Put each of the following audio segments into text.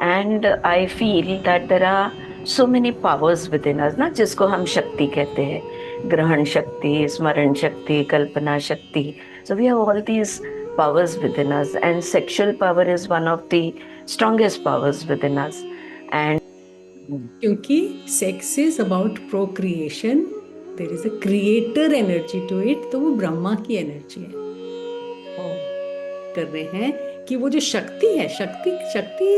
And I feel that there are so many powers within us ना, जिसको हम शक्ति कहते हैं। ग्रहण शक्ति, स्मरण शक्ति, कल्पना शक्ति। So we have all these powers within us, and sexual power is one of the strongest powers within us. And क्योंकि sex is about procreation, there is a creator energy to it, तो वो ब्रह्मा की energy है। कर रहे हैं कि वो जो शक्ति है, शक्ति शक्ति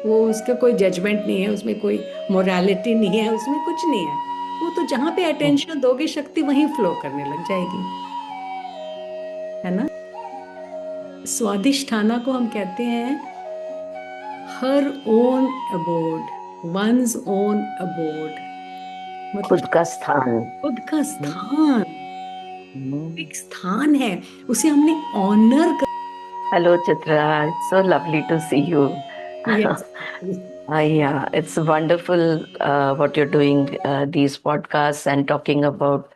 वो उसका कोई जजमेंट नहीं है, उसमें कोई मोरालिटी नहीं है, उसमें कुछ नहीं है। वो तो जहां पे अटेंशन दोगे शक्ति वहीं फ्लो करने लग जाएगी, है ना। स्वादिष्ठाना को हम कहते हैं her own abode, once own abode, मतलब खुद का स्थान। खुद का स्थान, एक स्थान है, उसे हमने ऑनर कर। Hello, Chitra. It's so lovely to see you. Yes. Yeah, it's wonderful what you're doing, these podcasts and talking about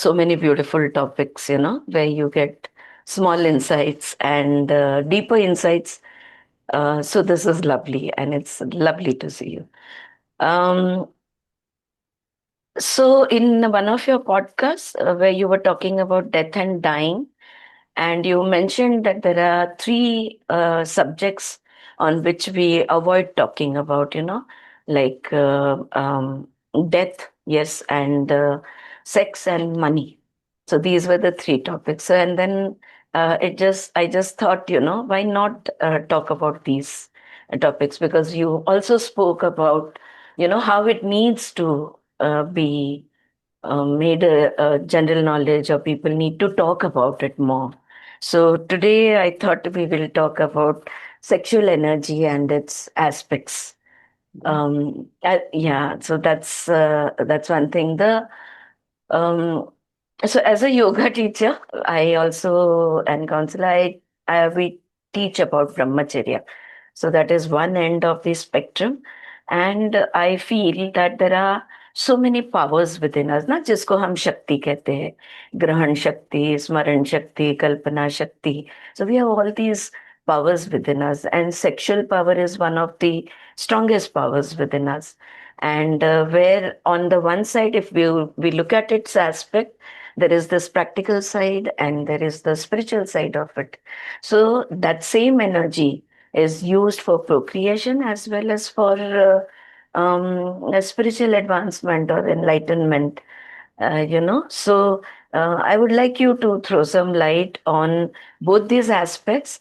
so many beautiful topics, where you get small insights and deeper insights. So this is lovely, and it's lovely to see you. Um, so in one of your podcasts, where you were talking about death and dying, and you mentioned that there are three subjects on which we avoid talking about, like death, yes, and sex and money. So these were the three topics. So, and then I just thought, why not talk about these topics? Because you also spoke about, how it needs to be made a general knowledge, or people need to talk about it more. So today I thought we will talk about sexual energy and its aspects. Yeah, so that's one thing. The so as a yoga teacher, I also and counselor, we teach about brahmacharya. So that is one end of the spectrum, and I feel that there are so many powers within us ना, जिसको हम शक्ति कहते हैं। ग्रहण शक्ति, स्मरण शक्ति, कल्पना शक्ति। So we have all these powers within us, and sexual power is one of the strongest powers within us. And where on the one side, if we look at its aspect, there is this practical side and there is the spiritual side of it. So that same energy is used for procreation as well as for spiritual advancement or enlightenment. So I would like you to throw some light on both these aspects.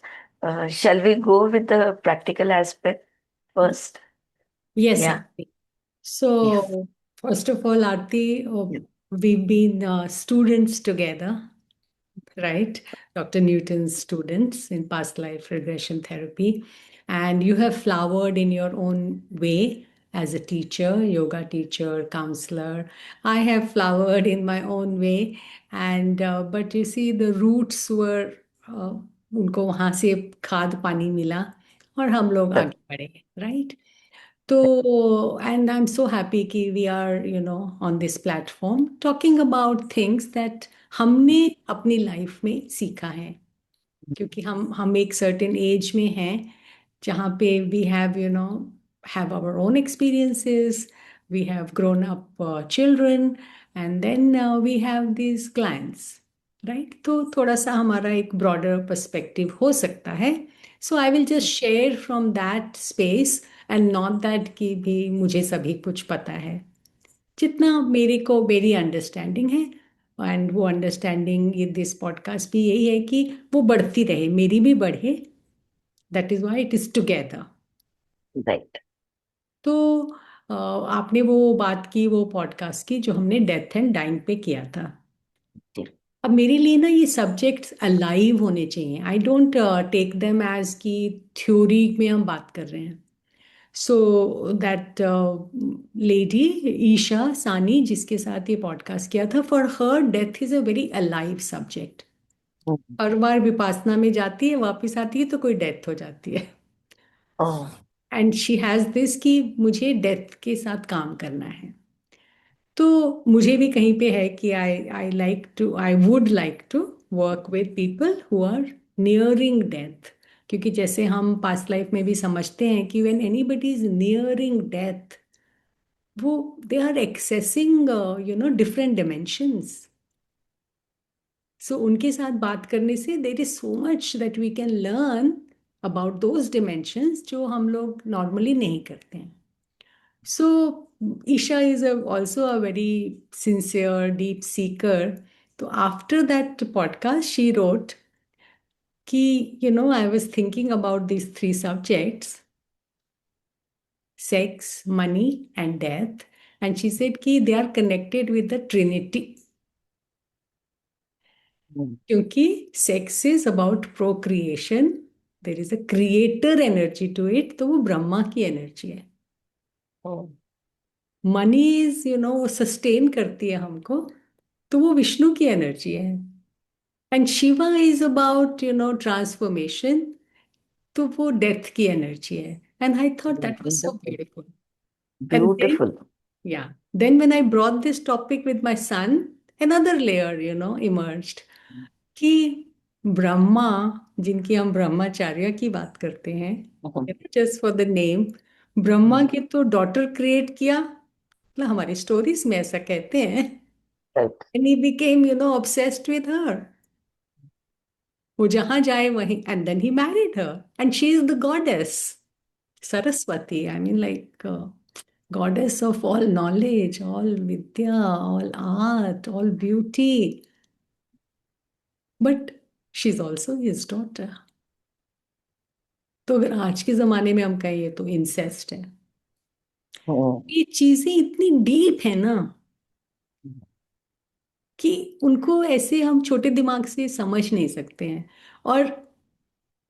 Shall we go with the practical aspect first? Yes Yeah. Aarti. Yes. So first of all Aarti, Yeah. we've been students together, right? Dr. Newton's students in past life regression therapy. And you have flowered in your own way as a teacher, yoga teacher, counselor. I have flowered in my own way. And but you see, the roots were उनको वहाँ से खाद पानी मिला और हम लोग Correct. आगे बढ़े, राइट। तो and I am so happy कि we are on this platform talking about things that हमने अपनी लाइफ में सीखा है, क्योंकि हम एक सर्टेन एज में हैं जहाँ पे we have have our own experiences, we have grown up children, and then we have this clients, right. तो थोड़ा सा हमारा एक ब्रॉडर पर्सपेक्टिव हो सकता है। So I will just share from that space, and not that कि भी मुझे सभी कुछ पता है, जितना मेरे को मेरी अंडरस्टैंडिंग है। एंड वो अंडरस्टैंडिंग ये दिस पॉडकास्ट भी यही है कि वो बढ़ती रहे, मेरी भी बढ़े। That is why it is together. Right. तो आपने वो बात की, वो पॉडकास्ट की जो हमने डेथ एंड डाइंग पे किया था। अब मेरे लिए ना ये सब्जेक्ट्स अलाइव होने चाहिए। I don't take them as की थ्योरी में हम बात कर रहे हैं। सो दैट लेडी ईशा सानी जिसके साथ ये पॉडकास्ट किया था, for her death is a very alive subject. Mhm. हर बार विपासना में जाती है, वापस आती है तो कोई डेथ हो जाती है। Oh, and she has this कि मुझे डेथ के साथ काम करना है। तो मुझे भी कहीं पे है कि I would like to work with people who are nearing death, क्योंकि जैसे हम पास्ट लाइफ में भी समझते हैं कि when anybody is nearing death, वो they are accessing different dimensions. So उनके साथ बात करने से there is so much that we can learn about those dimensions जो हम लोग नॉर्मली नहीं करते हैं। So Isha is also a very sincere deep seeker. तो after that podcast she wrote कि I was thinking about these three subjects, sex, money, and death. And she said कि they are connected with the Trinity. हम्म, क्योंकि sex is about procreation, there is a creator energy to it, तो वो ब्रह्मा की energy है। Hmm, money is वो sustain करती है हमको, तो वो विष्णु की एनर्जी है। And Shiva is about transformation, तो वो डेथ की एनर्जी है। And I thought that was so wonderful. Beautiful. And then Beautiful. Yeah. Then when I brought this topic with my son, another layer, emerged कि ब्रह्मा, जिनकी हम ब्रह्माचार्य की बात करते हैं, hmm, just for the name, Brahma के तो डॉटर क्रिएट किया, मतलब हमारी स्टोरीज में ऐसा कहते हैं। right. And he became obsessed with her। वो जहां जाए वहीं, and then he married her, and she is the goddess Saraswati. I mean like goddess of all knowledge, all vidya, all art, all beauty. But she's also his daughter. तो अगर आज के जमाने में हम कहें ये तो इंसेस्ट है, हम्म, ये चीजें इतनी डीप है ना कि उनको ऐसे हम छोटे दिमाग से समझ नहीं सकते हैं। और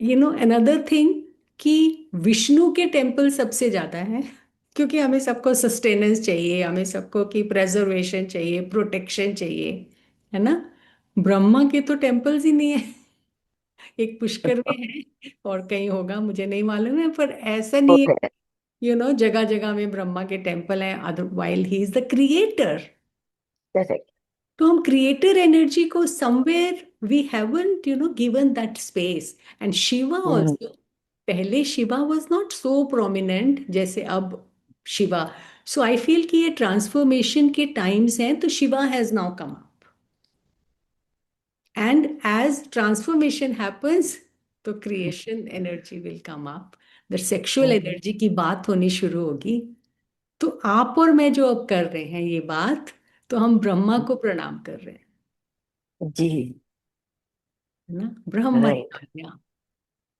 अनदर थिंग कि विष्णु के टेम्पल सबसे ज्यादा है, क्योंकि हमें सबको सस्टेनेंस चाहिए, हमें सबको की प्रेजर्वेशन चाहिए, प्रोटेक्शन चाहिए, है ना। ब्रह्मा के तो टेम्पल्स ही नहीं है। एक पुष्कर में है और कहीं होगा, मुझे नहीं मालूम है, पर ऐसा नहीं है। होते हैं। जगह जगह में ब्रह्मा के टेम्पल हैं, other while he is the creator. Correct. तो हम क्रिएटर एनर्जी को somewhere we haven't given that space. And Shiva hmm, also, पहले Shiva was not so prominent जैसे अब शिवा। सो आई फील कि ये ट्रांसफॉर्मेशन के टाइम्स हैं, तो Shiva has now come up. And as transformation happens, तो creation energy will come up, the sexual hmm, energy की बात होनी शुरू होगी। तो आप और मैं जो अब कर रहे हैं ये बात, तो हम ब्रह्मा को प्रणाम कर रहे हैं, जी। है ना। राइट। ब्रह्मचार्य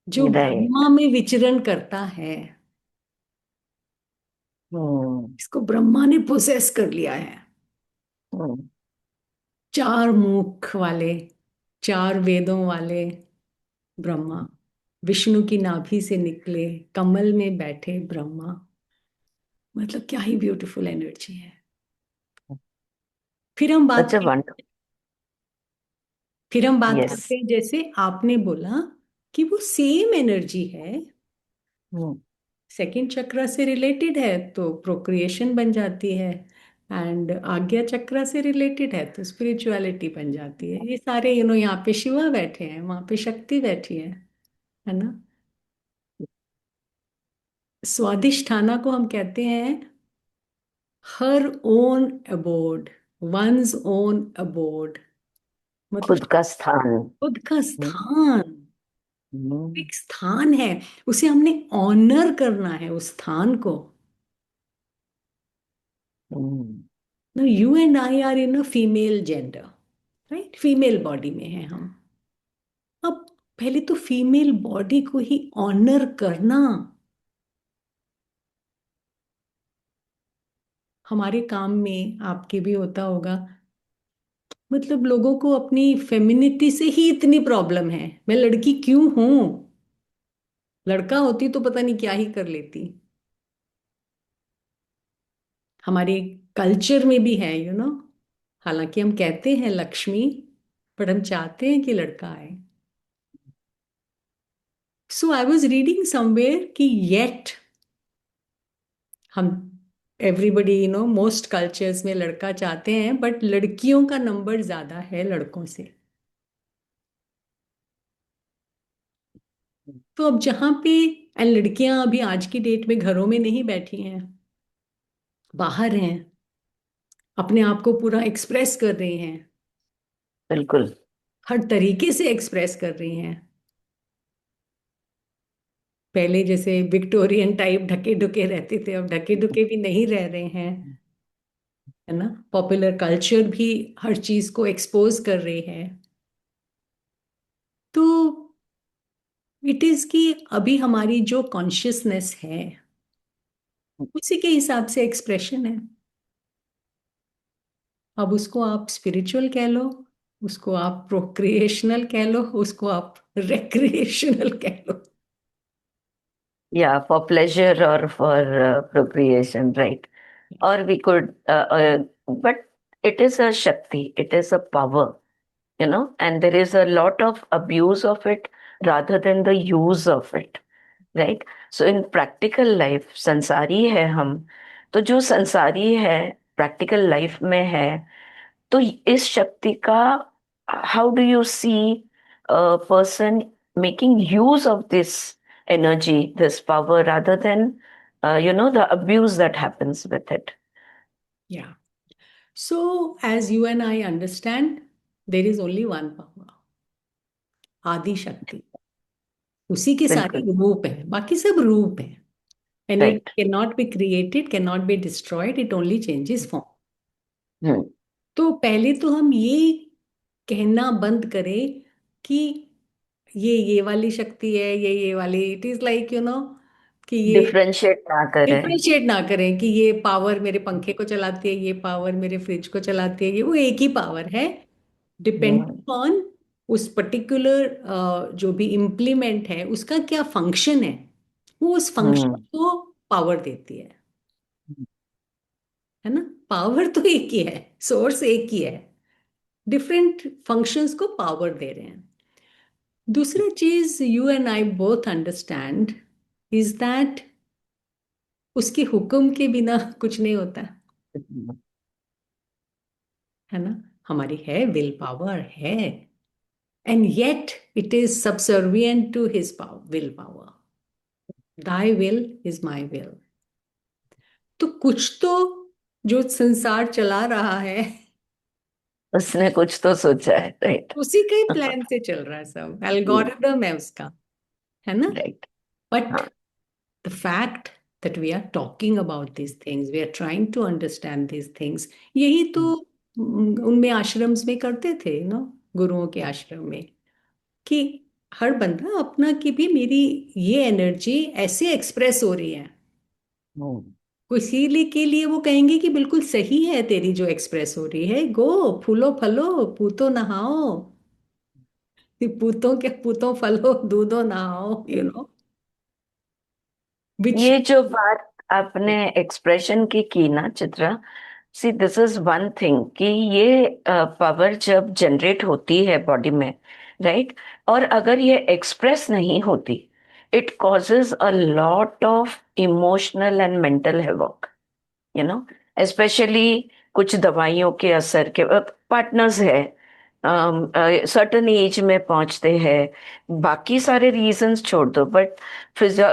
जो राइट। ब्रह्मा में विचरण करता है, हम्म, इसको ब्रह्मा ने पोसेस कर लिया है। हम्म, चार मुख वाले, चार वेदों वाले ब्रह्मा, विष्णु की नाभि से निकले, कमल में बैठे ब्रह्मा, मतलब क्या ही ब्यूटीफुल एनर्जी है। फिर हम बात such a कर wonderful. फिर हम बात करते Yes. हैं, जैसे आपने बोला कि वो सेम एनर्जी है, हम्म, सेकंड चक्र से रिलेटेड है तो प्रोक्रिएशन बन जाती है, एंड आज्ञा चक्र से रिलेटेड है तो स्पिरिचुअलिटी बन जाती है। ये सारे यहाँ पे शिवा बैठे हैं, वहां पे शक्ति बैठी है ना। स्वादिष्ठाना को हम कहते हैं her own abode, once own abode, मतलब खुद का स्थान। खुद का हम्म, स्थान, हम्म, एक स्थान है, उसे हमने ऑनर करना है उस स्थान को। हम्म, Now you and I are in a female gender, right, female body में है हम। अब पहले तो फीमेल बॉडी को ही ऑनर करना, हमारे काम में आपके भी होता होगा। मतलब लोगों को अपनी फेमिनिटी से ही इतनी प्रॉब्लम है, मैं लड़की क्यों हूं, लड़का होती तो पता नहीं क्या ही कर लेती। हमारे कल्चर में भी है हालांकि हम कहते हैं लक्ष्मी, पर हम चाहते हैं कि लड़का आए। सो आई वॉज रीडिंग समवेयर कि येट हम, एवरीबडी मोस्ट कल्चर्स में लड़का चाहते हैं, बट लड़कियों का नंबर ज्यादा है लड़कों से। तो अब जहाँ पे लड़कियां अभी आज की डेट में घरों में नहीं बैठी हैं, बाहर हैं, अपने आप को पूरा एक्सप्रेस कर रही हैं, बिल्कुल। हर तरीके से एक्सप्रेस कर रही हैं। पहले जैसे विक्टोरियन टाइप ढके ढुके रहते थे, अब ढके ढुके भी नहीं रह रहे हैं, है ना। पॉपुलर कल्चर भी हर चीज को एक्सपोज कर रही है। तो इट इज कि अभी हमारी जो कॉन्शियसनेस है उसी के हिसाब से एक्सप्रेशन है। अब उसको आप स्पिरिचुअल कह लो, उसको आप प्रोक्रिएशनल कह लो, उसको आप रेक्रिएशनल कह लो। Yeah, for pleasure or for procreation, right? Or we could, but it is a Shakti, it is a power, and there is a lot of abuse of it rather than the use of it, right? So in practical life, संसारी है हम, तो जो संसारी है practical life में है, तो इस शक्ति का how do you see person making use of this energy, this power, rather than the abuse that happens with it. या so as you and I understand, there is only one power, Adi Shakti. उसी के सारे बिल्कुल। रूप है, बाकी सब रूप है। And it right. Can not be created, can not be destroyed, it only changes form. Hmm. तो पहले तो हम ये कहना बंद करें कि ये वाली शक्ति है, ये वाली, इट इज लाइक कि ये डिफरेंशिएट ना करें। डिफरेंशिएट ना करें कि ये पावर मेरे पंखे को चलाती है, ये पावर मेरे फ्रिज को चलाती है, ये वो एक ही पावर है। हम्म। डिपेंडिंग ऑन उस पर्टिकुलर जो भी इम्प्लीमेंट है उसका क्या फंक्शन है, वो उस फंक्शन हम्म। को पावर देती है ना। पावर तो एक ही है, सोर्स एक ही है, डिफरेंट फंक्शंस को पावर दे रहे हैं। दूसरा चीज you and I both understand is that उसके हुक्म के बिना कुछ नहीं होता, है ना। हमारी है विल पावर है, and yet it is subservient to his power, will power. Thy will is my will. तो कुछ तो जो संसार चला रहा है उसने कुछ तो सोचा है, राइट। उसी के ही प्लान से चल रहा है, सब एल्गोरिदम है उसका, है ना। राइट। बट हाँ। the fact that we are talking about these things, we are trying to understand these things, यही तो उनमें आश्रम्स में करते थे ना, गुरुओं के आश्रम में, कि हर बंदा अपना कि भी मेरी ये एनर्जी ऐसे एक्सप्रेस हो रही है। हम्म। इसीलिए के लिए वो कहेंगे कि बिल्कुल सही है तेरी जो एक्सप्रेस हो रही है, गो फूलो फलो पूतो नहाओ, पूतों के पूतों फलो दूधो नहाओ, विच ये जो बात आपने एक्सप्रेशन की ना Chitra, see this is one thing कि ये पावर जब जनरेट होती है बॉडी में, राइट, और अगर ये एक्सप्रेस नहीं होती, it causes a lot of emotional and mental havoc, specially कुछ दवाइयों के असर के पार्टनर्स है, सर्टन एज में पहुंचते हैं, बाकी सारे रीजंस छोड़ दो, बट फिजियो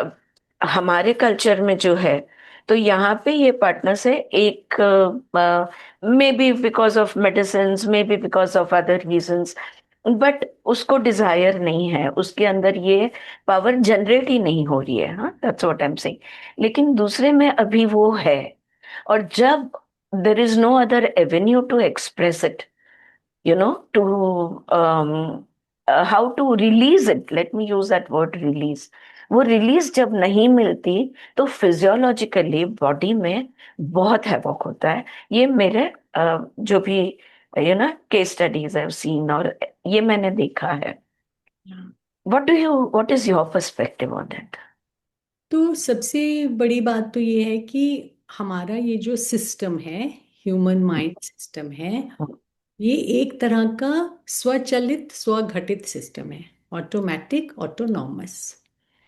हमारे कल्चर में जो है, तो यहाँ पे ये पार्टनर्स है एक, may be because of medicine, may be because of other reasons, but उसको डिजायर नहीं है, उसके अंदर ये पावर जनरेट ही नहीं हो रही है। हाँ, that's what I am saying. लेकिन दूसरे में अभी वो है, और जब there is no other avenue to express it, to how to release it, let me use that word release, वो रिलीज जब नहीं मिलती, तो फिजियोलॉजिकली बॉडी में बहुत हैवॉक होता है। ये मेरे जो भी केस स्टडीज आई सीन, और ये मैंने देखा है। What is your perspective on that? तो सबसे बड़ी बात तो ये है कि हमारा ये जो सिस्टम है, ह्यूमन माइंड सिस्टम है, ये एक तरह का स्वचालित स्वघटित सिस्टम है, ऑटोमेटिक ऑटोनॉमस।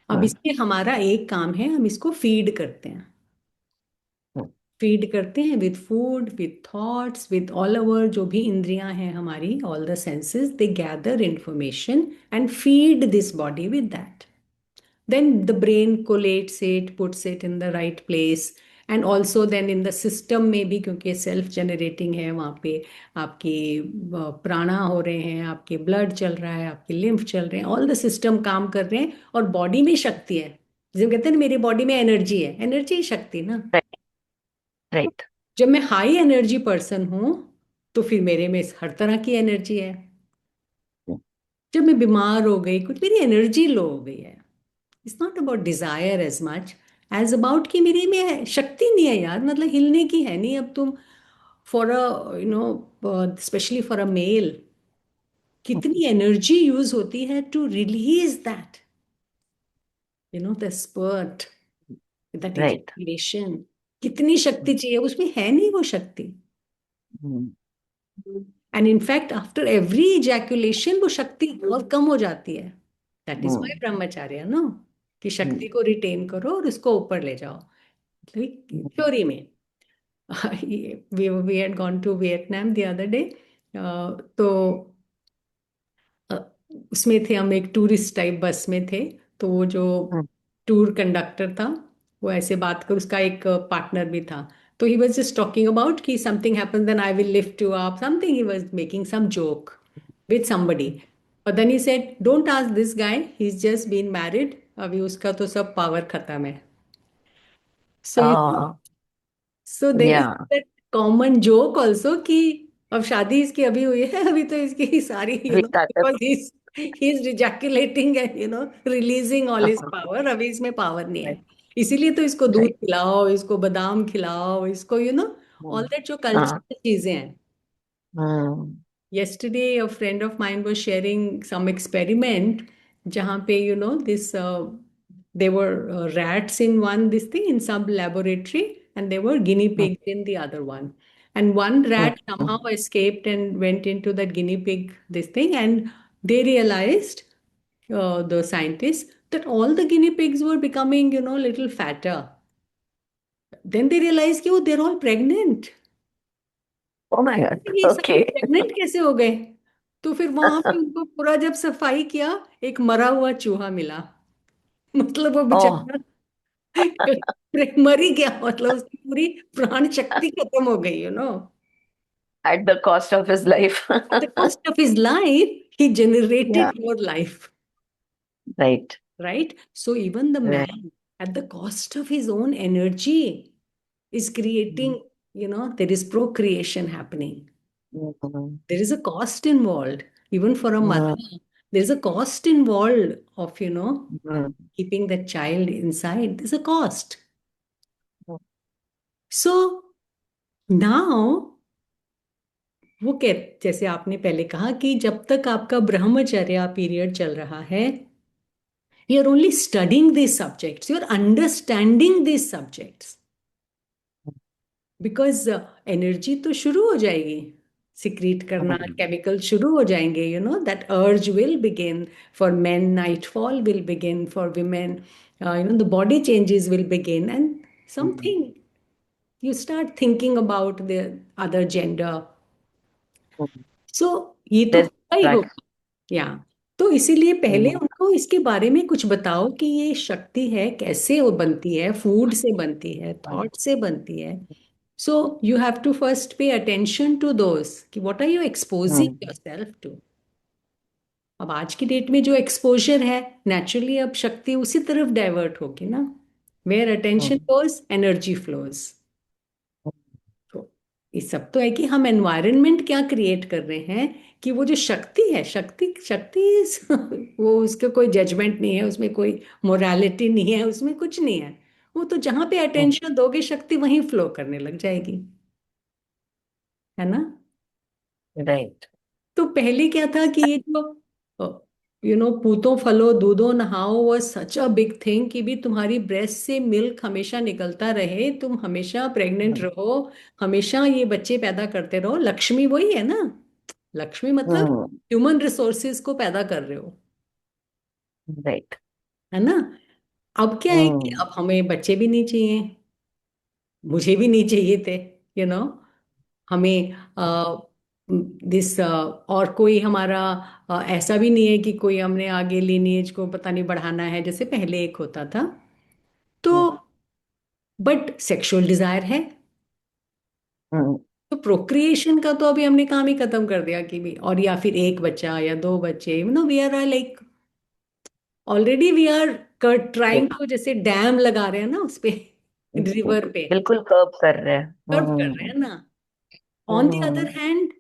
अब इसमें हमारा एक काम है, हम इसको फीड करते हैं, फीड करते हैं with food, with thoughts, with all over जो भी इंद्रियां हैं हमारी, all the senses, they gather information and feed this body with that. then the brain collates it, puts it in the right place. And also then in the system में भी, क्योंकि self generating है वहाँ पे, आपके प्राणा हो रहे हैं, आपके ब्लड चल रहा है, आपके लिम्फ चल रहे हैं, ऑल द सिस्टम काम कर रहे हैं, और बॉडी में शक्ति है। जैसे कहते हैं ना, मेरी बॉडी में एनर्जी है, एनर्जी ही शक्ति ना। राइट। तो राइट। जब मैं हाई एनर्जी पर्सन हूँ, तो फिर मेरे में हर तरह की एनर्जी है। जब मैं बीमार हो गई, कुछ मेरी एनर्जी लो हो गई है, it's not about desire as much as about कि मेरे में शक्ति नहीं है यार, मतलब हिलने की है नहीं। अब तुम for a specially for a male, कितनी एनर्जी यूज होती है to release that, the spurt, that right. Ejaculation. कितनी शक्ति चाहिए, उसमें है नहीं वो शक्ति। And in fact after every ejaculation वो शक्ति और कम हो जाती है। दैट इज माई ब्रह्मचर्य नो, कि शक्ति को रिटेन करो और उसको ऊपर ले जाओ। थ्योरी में we had gone to Vietnam the other day, तो अ, उसमें थे हम, एक टूरिस्ट टाइप बस में थे। तो वो जो टूर कंडक्टर था, वो ऐसे बात कर, उसका एक पार्टनर भी था। तो he was just talking about कि something happen then I will lift you up, something he was making some joke with somebody. और then he said don't ask this guy, he is just been married, अभी उसका तो सब power खत्म है। So so there is या that common joke also कि अब शादी इसकी अभी हुई है, अभी तो इसकी सारी विताते। Because he is ejaculating and releasing all his power, अभी इसमें पावर नहीं है। राइट। इसीलिए तो इसको दूध राइट। पिलाओ, इसको बादाम खिलाओ, इसको ऑल दैट जो हाँ। कल्चरल चीजें हैं। हम्म। Yesterday, a friend of mine was sharing some experiment जहाँ पे this there were rats in one this thing in some laboratory, and there were guinea pigs in the other one, and one rat somehow escaped and went into that guinea pig this thing, and they realized, the scientists, that all the guinea pigs were becoming little fatter. Then they realized कि वो they're all pregnant. Oh my God. ये सारे okay. Pregnant कैसे हो गए? तो फिर वहां पे उनको पूरा जब सफाई किया, एक मरा हुआ चूहा मिला। मतलब वो ओह। बेचारा मर ही गया, मतलब उसकी पूरी प्राण शक्ति खत्म हो गई at the cost of his life. At the cost of his life, he या। generated more life, right. right? So even the man, at the cost of his own energy, is creating, there is procreation happening. There is a cost involved, even for a mother. There is a cost involved of, keeping that child inside. There's a cost. So now, वो कह जैसे आपने पहले कहा कि जब तक आपका ब्रह्मचर्या पीरियड चल रहा है, you are only studying these subjects, you are understanding these subjects, because energy तो शुरू हो जाएगी, सिक्रीट करना केमिकल शुरू हो जाएंगे, दैट अर्ज will begin for main, night fall will begin for women, the body changes will begin, and something you start thinking about the other gender. So ये तो There's होगा ही that. होगा, या तो इसीलिए पहले Mm. उनको इसके बारे में कुछ बताओ कि ये शक्ति है, कैसे वो बनती है, फूड से बनती है, थॉट से बनती है। So you have to first pay attention to those कि what are you Mm. Exposing yourself to. अब आज की डेट में जो एक्सपोजर है, नेचुरली अब शक्ति उसी तरफ डाइवर्ट होगी ना। Where attention Mm. Goes, energy flows. तो ये सब तो है कि हम एनवायरनमेंट क्या क्रिएट कर रहे हैं, कि वो जो शक्ति है, शक्ति शक्ति वो उसका कोई जजमेंट नहीं है, उसमें कोई मोरालिटी नहीं है, उसमें कुछ नहीं है। वो तो जहां पे Mm. अटेंशन दोगे, शक्ति वहीं फ्लो करने लग जाएगी, है ना। Right. तो पहले क्या था कि ये जो पूतो फलो दूधो नहाओ वो सच अ बिग थिंग, कि भी तुम्हारी ब्रेस्ट से मिल्क हमेशा निकलता रहे, तुम हमेशा प्रेग्नेंट Mm. रहो, हमेशा ये बच्चे पैदा करते रहो। लक्ष्मी वही है ना, लक्ष्मी मतलब Mm. ह्यूमन रिसोर्सेज को पैदा कर रहे हो, Right. है ना। अब क्या है कि Mm. अब हमें बच्चे भी नहीं चाहिए, मुझे भी नहीं चाहिए थे, यू नो हमें दिस और कोई हमारा ऐसा भी नहीं है कि कोई हमने आगे लीनिएज को पता नहीं बढ़ाना है जैसे पहले एक होता था तो, हम्म, बट सेक्सुअल डिजायर है। हम्म, तो प्रोक्रिएशन का तो अभी हमने काम ही खत्म कर दिया कि भी, और या फिर एक बच्चा या दो बच्चे, you know we are like already we are trying right, to, जैसे डैम लगा रहे हैं ना उस पे, जी, रिवर पे बिल्कुल कर्व कर रहे हैं। कर्व कर रहे हैं ना। On the other hmm, hand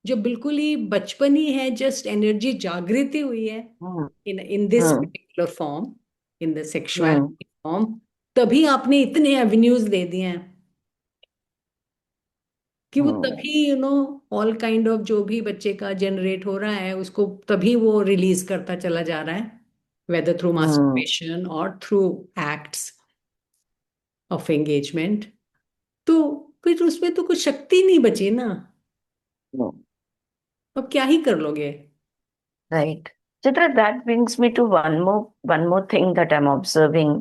जो बिल्कुल ही बचपन ही है, जस्ट एनर्जी जागृति हुई है hmm, in this hmm, particular form, in the hmm, sexuality form, तभी आपने इतने एवेन्यूज दे दिए हैं कि वो हम्म, तभी ऑल काइंड ऑफ जो भी बच्चे का जनरेट हो रहा है उसको तभी वो रिलीज करता चला जा रहा है, वेदर थ्रू हम्म, मास्टरबेशन और थ्रू एक्ट्स ऑफ एंगेजमेंट। तो फिर उसमें तो कुछ शक्ति नहीं बची ना, हम्म, अब क्या ही कर लोगे। right. Chitra, that brings me to one more thing that I'm observing,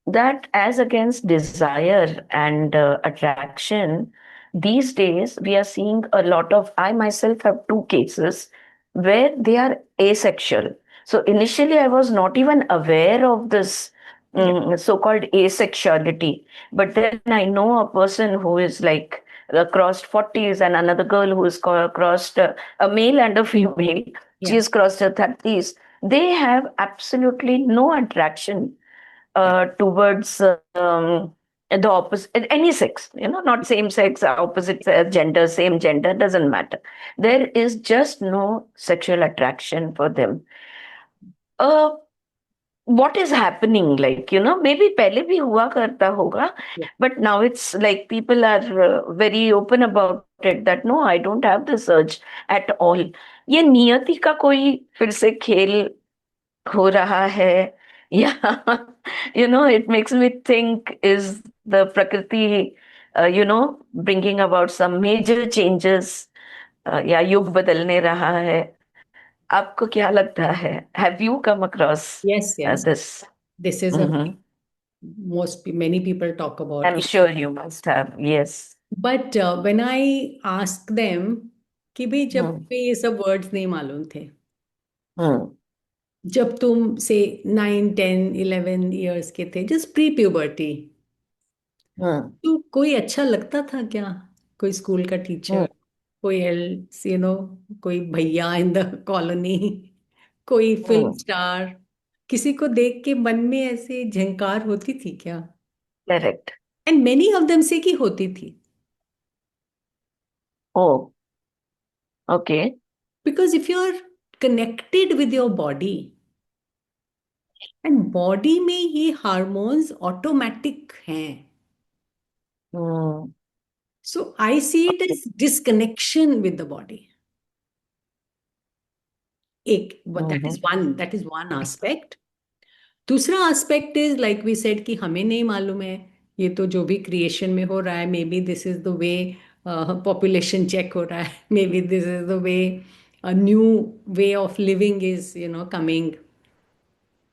that as against desire and attraction, these days we are seeing a lot of, I myself have two cases where they are asexual. So initially I was not even aware of this Yeah. so-called asexuality, but then I know a person who is like crossed 40s, and another girl who is crossed a male and a female. She Yeah. has crossed her 30s. They have absolutely no attraction Yeah. towards the opposite, any sex, not same sex, opposite gender, same gender, doesn't matter. There is just no sexual attraction for them. Uh, what is happening? Like, maybe पहले भी हुआ करता होगा, Yeah. but now it's like people are very open about it that no, I don't have this urge at all. ये नियति का कोई फिर से खेल हो रहा है, या it makes me think, is the prakriti bringing about some major changes, या युग बदलने रहा है? आपको क्या लगता है? Have you come across Yes, yes. This? This is a many people talk I about am it. Sure you must have, yes. But when I ask them कि भाई जब हम्म, तुम्हें ये सब वर्ड्स नहीं मालूम थे, हम्म, जब तुम से 9 10 11 इयर्स के थे, जस्ट प्री प्यूबर्टी, हम्म, तो कोई अच्छा लगता था क्या? कोई स्कूल का हम्म, टीचर, कोई एल्स कोई भैया इन द कॉलोनी, कोई फिल्म हम्म, स्टार, किसी को देख के मन में ऐसे झंकार होती थी क्या? Correct. And many of them से की होती थी, oh, okay. Because if you are connected with your body, and body में ये हार्मोन्स ऑटोमेटिक हैं, hmm, so I see it as disconnection with the body. एक, hmm, that is one aspect. दूसरा aspect is like we said कि हमें नहीं मालूम है, ये तो जो भी क्रिएशन में हो रहा है, maybe this is the way population check हो रहा है, maybe this is the way new way of living is coming.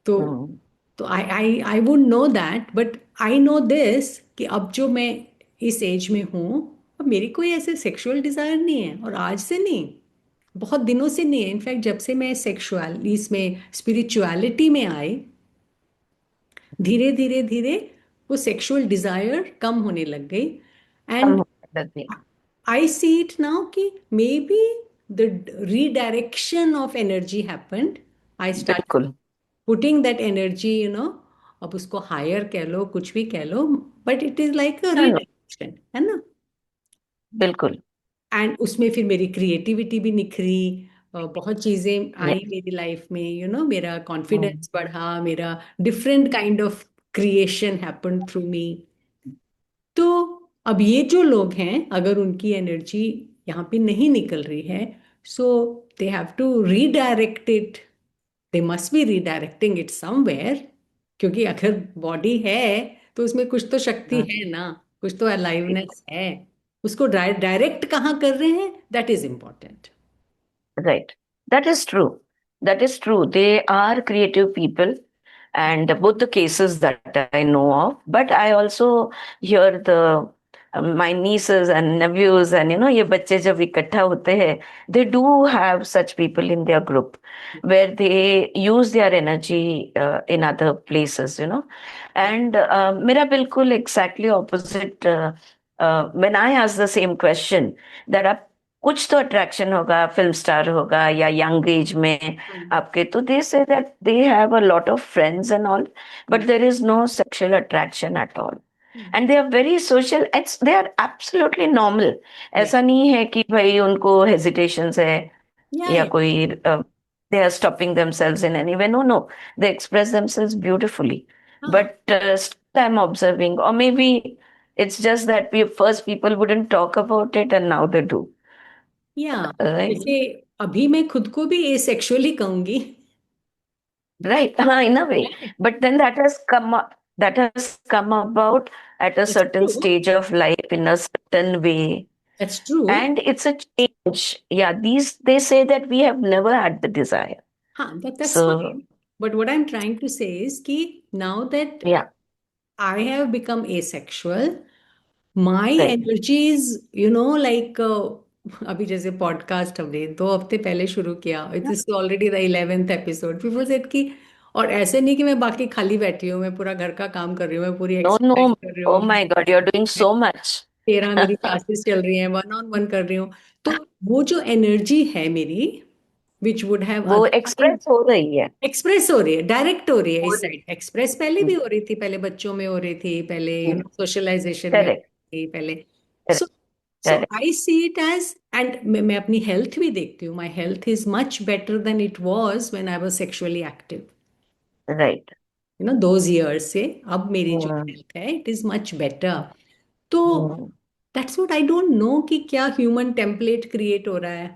तो hmm, I would know that, but I know this कि अब जो मैं इस एज में हूँ, अब मेरी कोई ऐसे सेक्सुअल डिजायर नहीं है, और आज से नहीं, बहुत दिनों से नहीं है। इनफैक्ट जब से मैं सेक्सुअल इसमें स्पिरिचुअलिटी में आई, धीरे धीरे धीरे वो सेक्सुअल डिजायर कम होने लग गई। कम एंड होने लगी। आई सी इट नाउ कि maybe the redirection of energy happened. I start बिल्कुल। पुटिंग दैट एनर्जी, अब उसको हायर कह लो, कुछ भी कह लो, but it is like a no, no, redirection, है ना। बिल्कुल। एंड उसमें फिर मेरी क्रिएटिविटी भी निखरी, बहुत चीजें आई यस। मेरी लाइफ में, मेरा कॉन्फिडेंस बढ़ा, मेरा different kind of creation happened through me. तो अब ये जो लोग हैं, अगर उनकी एनर्जी यहाँ पे नहीं निकल रही है, so they have to redirect it, they must be redirecting it somewhere, क्योंकि अगर बॉडी है तो उसमें कुछ तो शक्ति है ना, कुछ तो अलाइवनेस है, उसको डायरेक्ट कहाँ कर रहे हैं, that is important. Right. That is true. That is true. They are creative people, and both the cases that I know of. But I also hear the my nieces and nephews and ये बच्चे जब इकट्ठा होते हैं, they do have such people in their group where they use their energy in other places. And मेरा बिल्कुल exactly opposite, when I ask the same question, that आप कुछ तो अट्रैक्शन होगा, फिल्म स्टार होगा या यंग एज में हम्म, आपके, तो they say that they have a lot of friends and all, but hmm, there is no sexual attraction at all, hmm. And they are very social, it's they are absolutely normal. या ऐसा नहीं है कि भाई उनको hesitations है या या कोई they are stopping themselves in any way, no no, they express themselves beautifully, हाँ but I am observing, or maybe it's just that we first people wouldn't talk about it and now they do, या right? जैसे अभी मैं खुद को भी asexually कहूंगी। Right, in a way. But then that has come about at a that's certain true, stage of life in a certain way. That's true. And it's a change. Yeah, these they say that we have never had the desire. हाँ, that's So fine, but what I am trying to say is कि now that yeah, I have become asexual, my right. energies, like अभी जैसे podcast हमने 2 हफ्ते पहले शुरू किया, it is already the 11th episode. People said कि, और ऐसे नहीं कि मैं बाकी खाली बैठी हूँ, मैं पूरा घर का काम कर रही हूँ, मैं पूरी No, एक्सरसाइज no. कर रही हूँ, Oh my God, you're doing so much. 13 मेरी क्लासेस चल रही हैं, 1-on-1 कर रही हूँ। तो वो जो एनर्जी है मेरी, विच वुड हैव वो अदरवाइज एक्सप्रेस हो रही है। एक्सप्रेस हो रही है, डायरेक्ट हो रही है हो इस रही साइड। एक्सप्रेस पहले भी हो रही थी, पहले बच्चों में हो रही थी, पहले सोशलाइजेशन में हो करेक्ट, रही थी पहले। So correct, so correct, I see it as, and मैं अपनी हेल्थ भी देखती हूँ, my health is much better than it was when I was sexually active, right. Those years से अब मेरी जो हेल्थ है इट इज मच बेटर। तो that's what I don't know कि क्या ह्यूमन टेम्पलेट क्रिएट हो रहा है,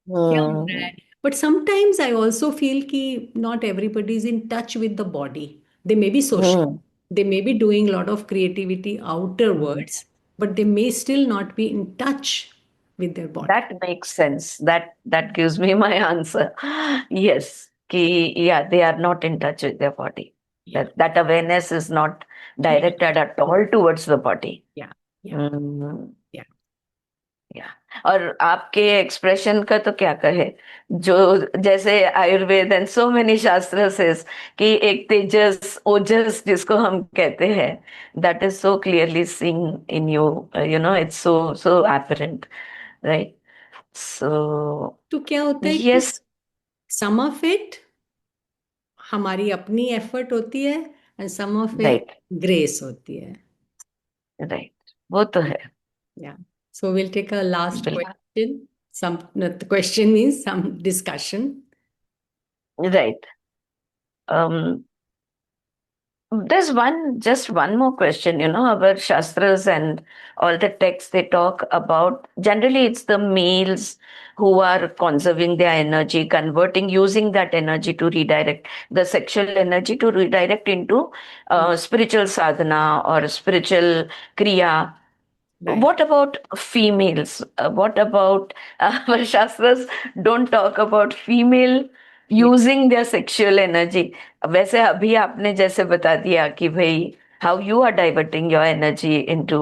क्या हो रहा है। But sometimes I also feel कि not everybody is in touch with the body. They may be social, they may be doing a lot of creativity outerwards, but they may still not be in touch with their body. That makes sense. That gives me my answer. Yes, yeah, they are not in touch with their body. Yeah, That awareness is not yeah, directed at all towards the body. yeah, yeah, hmm, yeah. या और आपके expression का तो क्या कहे, जो जैसे Ayurveda and so many शास्त्र सेज कि एक तेजस ओजस जिसको हम कहते हैं, that is so clearly seen in you, it's so so apparent, right? So, तो क्या होता है कि yes, सम ऑफ इट हमारी अपनी एफर्ट होती है, and some of it right, grace होती है। right. वो तो है, या so will take a last बिल्कुल, question, some the question means some discussion. right. Um, there's just one more question, our Shastras and all the texts they talk about. Generally, it's the males who are conserving their energy, converting, using that energy to redirect the sexual energy to redirect into spiritual sadhana or spiritual kriya. Right. What about females? What about our Shastras don't talk about female Yeah. using their sexual energy. वैसे अभी आपने जैसे बता दिया कि भाई how you are diverting your energy into,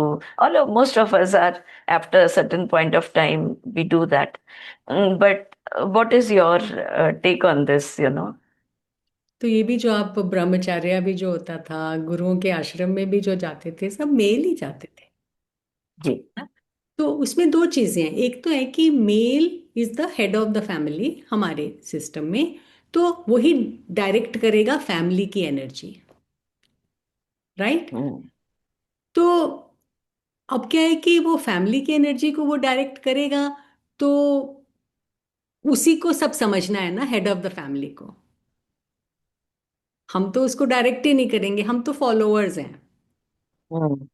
most of us are, after a certain point of time we do that. But what is your take on this? तो ये भी जो आप ब्रह्मचर्य भी जो होता था, गुरुओं के आश्रम में भी जो जाते थे, सब मेल ही जाते थे जी। ना? तो उसमें दो चीजें हैं, एक तो है कि male is the head of the family हमारे सिस्टम में, तो वही डायरेक्ट करेगा फैमिली की एनर्जी, राइट। हम्म, तो अब क्या है कि वो फैमिली की एनर्जी को वो डायरेक्ट करेगा, तो उसी को सब समझना है ना, हेड ऑफ द फैमिली को। हम तो उसको डायरेक्ट ही नहीं करेंगे, हम तो फॉलोअर्स हैं। हम्म,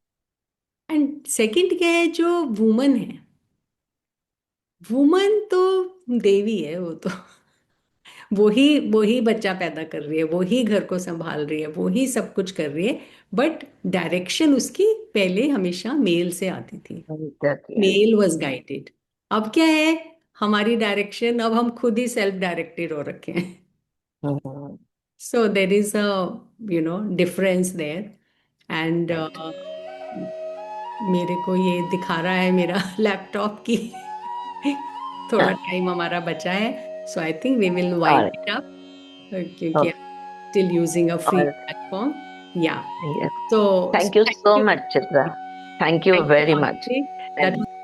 एंड सेकंड क्या है, जो वुमन है, वुमन तो देवी है वो तो। वो ही बच्चा पैदा कर रही है, वो ही घर को संभाल रही है, वो ही सब कुछ कर रही है। बट डायरेक्शन उसकी पहले हमेशा मेल से आती थी, exactly, yeah. Male was guided. अब क्या है, हमारी डायरेक्शन, अब हम खुद ही सेल्फ डायरेक्टेड हो रखे हैं। Hmm, so there is a difference there, and right. मेरे को ये दिखा रहा है मेरा लैपटॉप की थोड़ा टाइम हमारा बचा है, so I think we will All wind right. It up, क्योंकि Okay. Still using a free All right. Platform, या Yes. तो Thank you thank so you, much, Chitra. Thank you thank you very much. Mansi, that And was